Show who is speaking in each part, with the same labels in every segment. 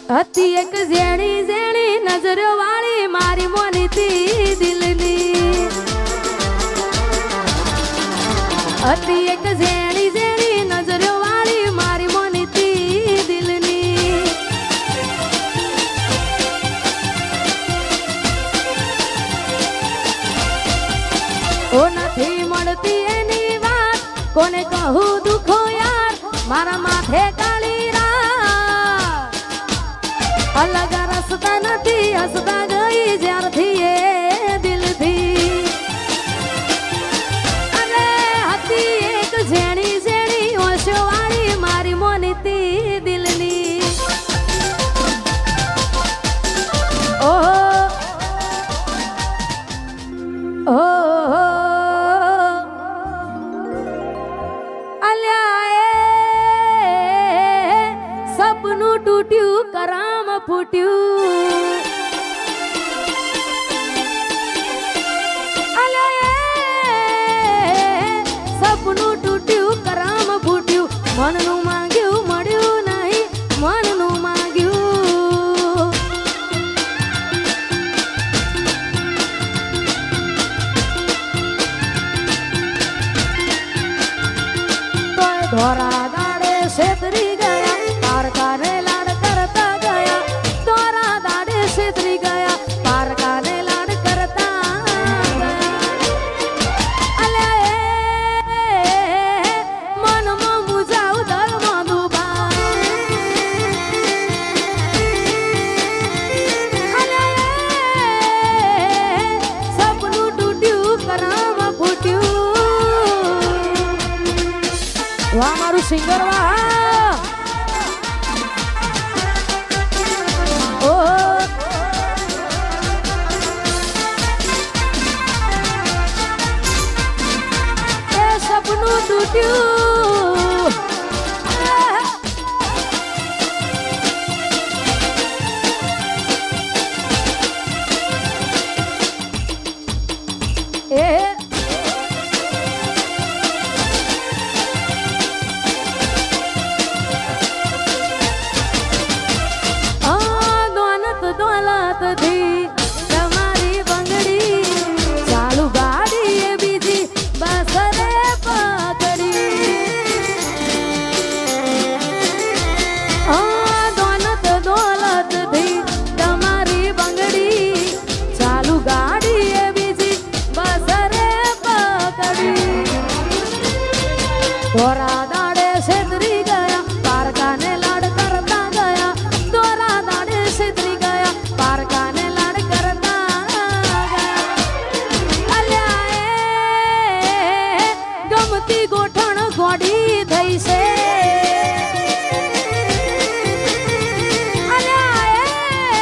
Speaker 1: હતી એક ઝેણી ઝેણી નજરો વાળી મારી મોનીતી દિલની હતી એક ઝેણી ઝેણી નજરો વાળી મારી મોનીતી દિલની ઓ નથી મળતી એની વાત કોને કહું દુખો યાર મારા માથે કાળી રાત અલગ રસ્તા નથી હસતા ગઈ જ્યારથી એ દિલથી અને હતી એક ઝેણી ઝેણી ઓશો વાળી મારી મોનીતી દિલની ઓહો ઓહો સપનું તૂટ્યું કરામ ફૂટ્યું સપનું તૂટ્યું કરામ ફૂટ્યું મનનું માંગ્યું મળ્યું નહીં મનનું માંગ્યું તો ધોરા દાડે છેતરી ગયા પારકાને લાડ કરતા ગયા દોરા દાડે છેતરી ગયા પારકાને લાડ કરતા અલ્યા મનમાં મુજાવ દરમાં ડૂબા અલ્યા સપનું તૂટ્યું કરામ ફૂટ્યું વાહ મારું સિંગર વાહ સપનું તૂટ્યું દોલત થી તમારી બંગડી ચાલુ ગાડી એ બીજી બસ રે પકડી દોલત થી તમારી બંગડી ચાલુ ગાડી એ બીજી બસ રે પકડી દોરા દાડે છેતરી ગયા પારકાને લાડ કરતા ગયા દોરા દાડે છેતરી ગયા પારકાને લાડ કરતા ગયા અલ્યા ગમતી ગોઠણ ગોડી થઈ છે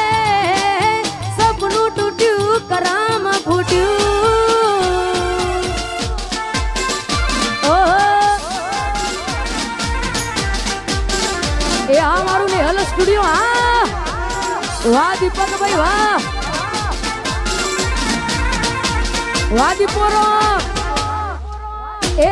Speaker 1: અલ્યા સપનું તૂટ્યું કરામ ફૂટ્યું એ આ મારું નેહલ સ્ટુડિયો હા વાહ દીપકભાઈ વાહ વાહ દીપોરો એ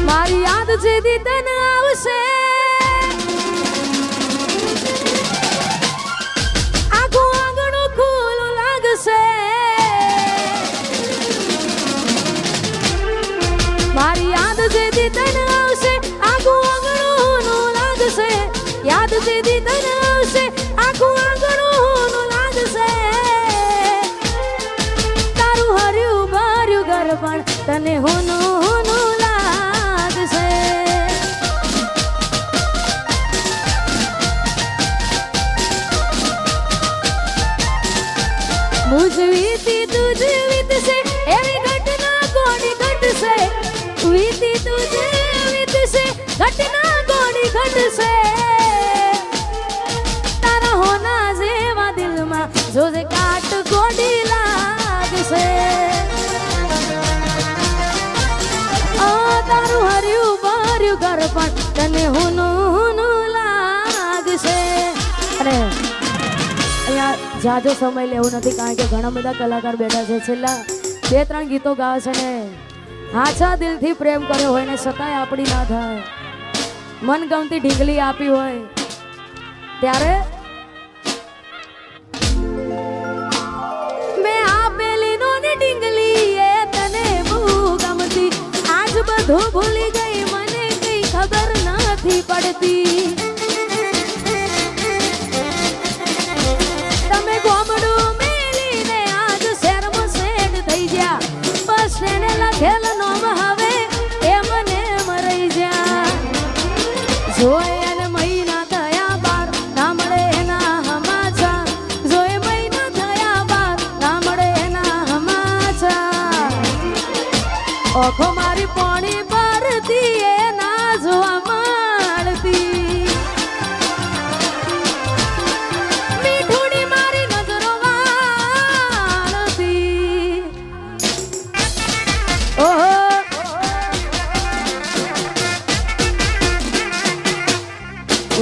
Speaker 1: મારી યાદ જેદી તને આવશે આખું આંગણું ખુલ્લું લાગશે મારી યાદ જેદી તને આવશે આખું આંગણું લાગશે યાદ જેદી તને આવશે આખું આંગણું લાગશે તારું હર્યું ભર્યું ઘર પણ તને હોનું લાગશે મુજ વીતી તુજ વીતશે એવી ઘટના કોની ઘટશે વીતી તુજ વીતશે ઘટના કોની ઘટશે તારા હોના જેવા દિલમાં જોજે કાટ કોડી લાગશે તારું હર્યું ભર્યું ઘર પણ તને હોનું લાગશે જાજો સમય લેવો નથી કારણ કે ઘણા બધા કલાકાર બેઠા છે છેલ્લા 2-3 ગીતો ગાવે છે ને હાચા દિલથી પ્રેમ કર્યો હોય ને છતાંય આપણી ના થાય મનગમતી ઢીંગલી આપી હોય ત્યારે મેં આપેલી નો ને ઢીંગલી એ તને બહુ ગમતી આજ બધું ભૂલી ગઈ મને કઈ ખબર નથી પડતી તમે ગોમડું મેલીને આજ શહેરમાં સેટ થઈ ગયા બસ એને લખેલ નોમ હવે એ મને મરી જા જોઈ અને મહિના થયા બાર ના મળે એના હમાચાર જોઈ મહિના થયા બાર ના મળે એના હમાચાર ઓખો મારી પોણી પરથી એ ના જોવા મળતી મીઠુડી મારી નજરો વાળતી ઓહો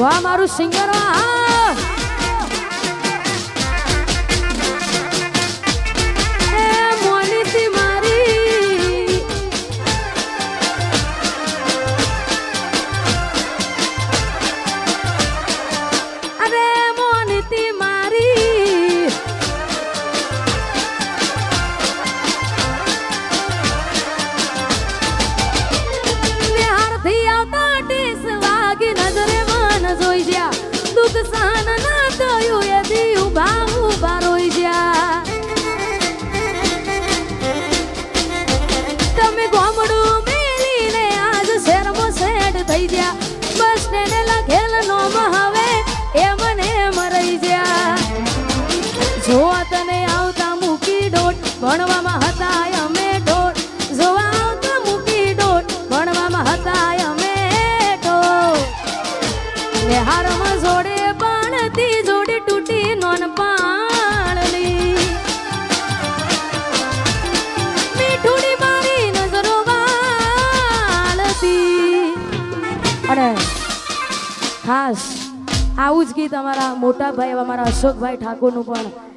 Speaker 1: વાહ મારું સિંગર વાહ એ મોનીતી મારી અરે મોનીતી મારી નિહારથી આવતા ટીસ વાગી નજરે જોઈ જ્યા દુઃખ સહન ના થયું એ દી ઉભા ઉભા રોઈ જ્યા તમે ગોમડું મેલીને આજ શહેરમાં સેટ થઈ ગયા બસ તેને લખેલ નોમ હવે એ મને મરી જ્યા જોવા તને આવતા મૂકી ડોટ ભણવામાં હતા અમે ડોટ જોવા આવતા મૂકી ડોટ ભણવામાં હતા અમે હારમાં જોડે પાણતી જોડે તૂટી નોન પાણની મીઠુડી મારી નજરો વાળતી અને ખાસ આવું જ ગીત અમારા મોટા ભાઈ અમારા અશોકભાઈ ઠાકોરનું પણ